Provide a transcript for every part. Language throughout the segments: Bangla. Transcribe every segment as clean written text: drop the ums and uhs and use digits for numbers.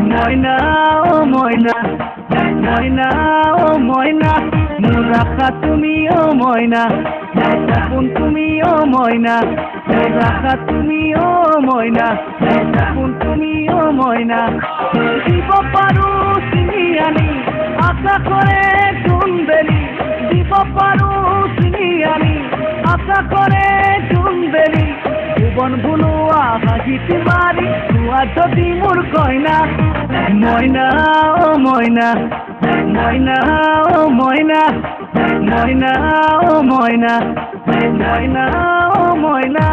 ময়না ও ময়না ময়না ও ময়না মোর রাখা তুমি ও ময়না আপন তুমি ও ময়না মোর রাখা তুমি ও ময়না আপন তুমি ও ময়না দিব পারো চিনি আনি আশা করে কোন বেলি দিব পারো চিনি আনি আশা করে কোন বেলি ভুবন ভুলুয়া হাসিতে মারি তুয়া যদি মোর কয়না ময়না ও ময়না ময়না ও ময়না ময়না ও ময়না ময়না ও ময়না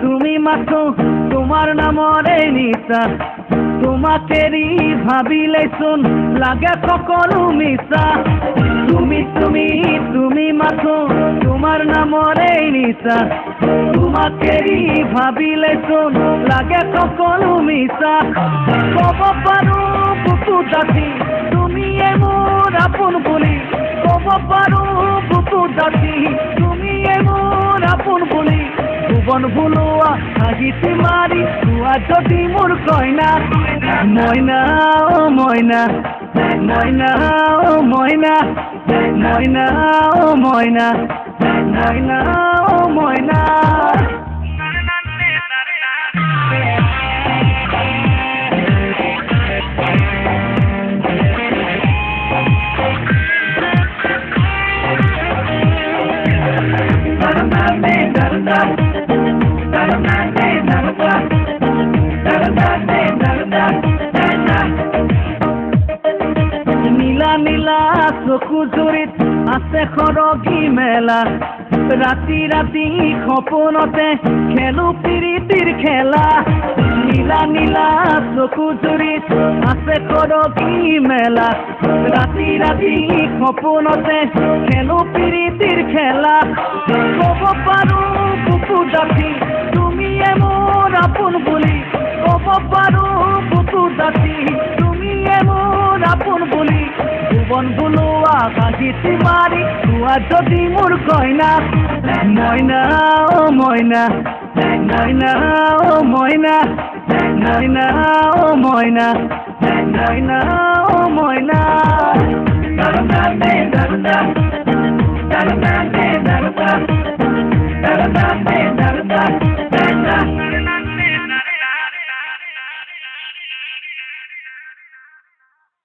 তুমি মাথো তোমার নামরে নিশা তোমাকেরি ভাবিলে শুন লাগে সকলো মিশা তুমি মাথো তোমার নামরে নিশা তোমাকেরি ভাবিলে শুন লাগে সকলো মিশা কব পারো বুকু দাসী তুমি মোর আপন বলি কব পারো বুকু দাসী তুমি মোর আপন বলি ভুবন ভুলুয়া হাসিতে মারি তুয়া যদি মোর কয়না ময়না ও ময়না ময়না ও ময়না ময়না ও ময়না ময়না ও ময়না নীলা নীলা চকু জুৰিত আছে সৰগী মেলা ৰাতি ৰাতি সপোনতে খেলো প্ৰীতিৰ খেলা নীলা নীলা চকু জুৰিত আছে সৰগী মেলা ৰাতি ৰাতি সপোনতে খেলো প্ৰীতিৰ খেলা কব পাৰো বুকু দাসী তুমি মোৰ আপোন বুলি কব পাৰো বুকু দাসী তুমি মোৰ আপোন বুলি ভুবন ভুলুয়া হাসিতে মারি তুয়া যদি মোর কয়না ময়না ও ময়না ময়না ও ময়না ময়না ও ময়না ময়না ও ময়না